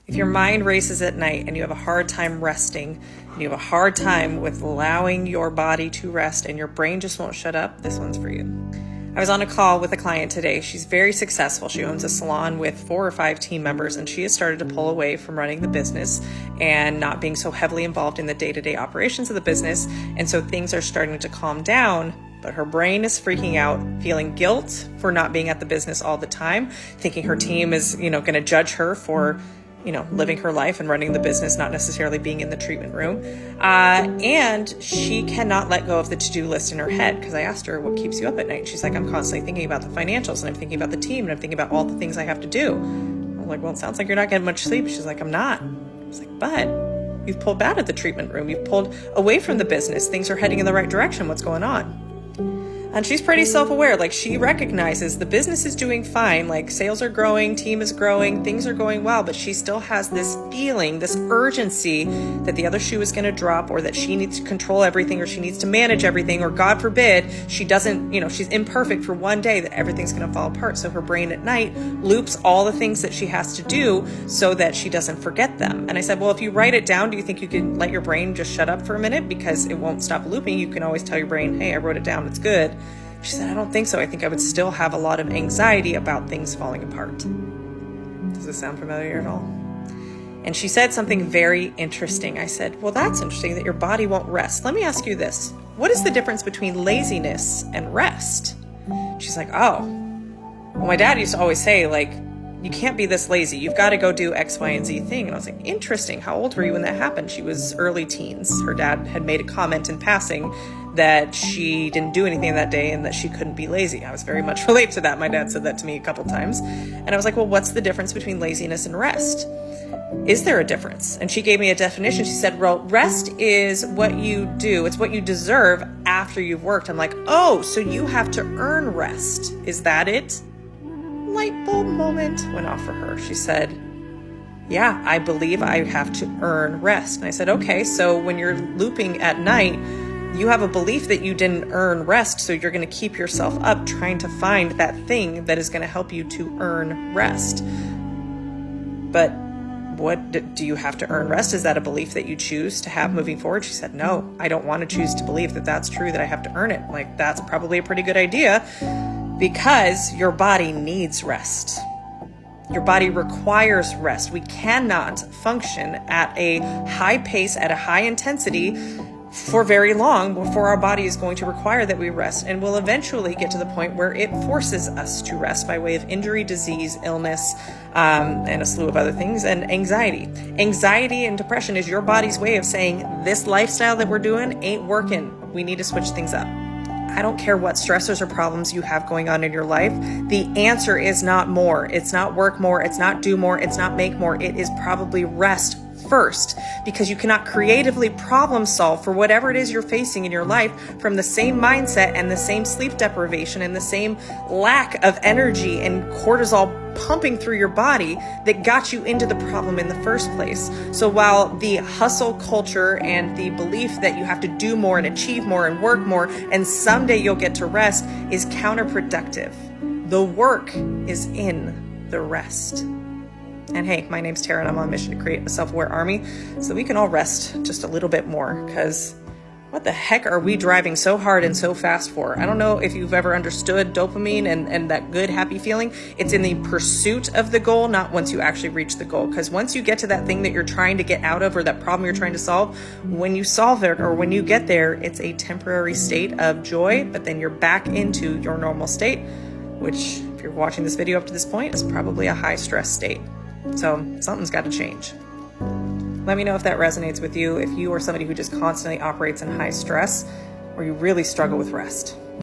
If your mind races at night and you have a hard time resting, and you have a hard time with allowing your body to rest and your brain just won't shut up, this one's for you. I was on a call with a client today. She's very successful. She owns a salon with 4 or 5 team members, and she has started to pull away from running the business and not being so heavily involved in the day-to-day operations of the business. And so things are starting to calm down, but her brain is freaking out, feeling guilt for not being at the business all the time, thinking her team is, going to judge her for living her life and running the business, not necessarily being in the treatment room. And she cannot let go of the to-do list in her head, because I asked her, what keeps you up at night? She's like, I'm constantly thinking about the financials, and I'm thinking about the team, and I'm thinking about all the things I have to do. I'm like, well, it sounds like you're not getting much sleep. She's like, I'm not. I was like, but you've pulled out of the treatment room. You've pulled away from the business. Things are heading in the right direction. What's going on? And she's pretty self-aware. Like, she recognizes the business is doing fine. Like, sales are growing, team is growing, things are going well, but she still has this feeling, this urgency that the other shoe is going to drop, or that she needs to control everything, or she needs to manage everything, or God forbid, she doesn't, she's imperfect for one day, that everything's going to fall apart. So her brain at night loops all the things that she has to do so that she doesn't forget them. And I said, well, if you write it down, do you think you can let your brain just shut up for a minute? Because it won't stop looping. You can always tell your brain, hey, I wrote it down, it's good. She said, I don't think so. I think I would still have a lot of anxiety about things falling apart. Does this sound familiar at all? And she said something very interesting. I said, well, that's interesting that your body won't rest. Let me ask you this. What is the difference between laziness and rest? She's like, oh, well, my dad used to always say, like, you can't be this lazy. You've got to go do X, Y, and Z thing. And I was like, interesting. How old were you when that happened? She was early teens. Her dad had made a comment in passing that she didn't do anything that day and that she couldn't be lazy. I was very much relate to that. My dad said that to me a couple times. And I was like, well, what's the difference between laziness and rest? Is there a difference? And she gave me a definition. She said, well, rest is what you do. It's what you deserve after you've worked. I'm like, oh, so you have to earn rest. Is that it? Light bulb moment went off for her. She said, yeah, I believe I have to earn rest. And I said, okay, so when you're looping at night, you have a belief that you didn't earn rest, so you're going to keep yourself up trying to find that thing that is going to help you to earn rest. But what do you have to earn rest? Is that a belief that you choose to have moving forward? She said, no, I don't want to choose to believe that that's true, that I have to earn it. Like, that's probably a pretty good idea, because your body needs rest. Your body requires rest. We cannot function at a high pace, at a high intensity for very long before our body is going to require that we rest, and will eventually get to the point where it forces us to rest by way of injury, disease, illness, and a slew of other things, and anxiety. Anxiety and depression is your body's way of saying, this lifestyle that we're doing ain't working. We need to switch things up. I don't care what stressors or problems you have going on in your life. The answer is not more. It's not work more. It's not do more. It's not make more. It is probably rest first, because you cannot creatively problem solve for whatever it is you're facing in your life from the same mindset and the same sleep deprivation and the same lack of energy and cortisol pumping through your body that got you into the problem in the first place. So while the hustle culture and the belief that you have to do more and achieve more and work more and someday you'll get to rest is counterproductive, the work is in the rest. And hey, my name's Tara, and I'm on a mission to create a self-aware army so we can all rest just a little bit more, because what the heck are we driving so hard and so fast for? I don't know if you've ever understood dopamine and that good, happy feeling. It's in the pursuit of the goal, not once you actually reach the goal. Because once you get to that thing that you're trying to get out of, or that problem you're trying to solve, when you solve it or when you get there, it's a temporary state of joy, but then you're back into your normal state, which, if you're watching this video up to this point, is probably a high stress state. So something's got to change. Let me know if that resonates with you, if you are somebody who just constantly operates in high stress, or you really struggle with rest.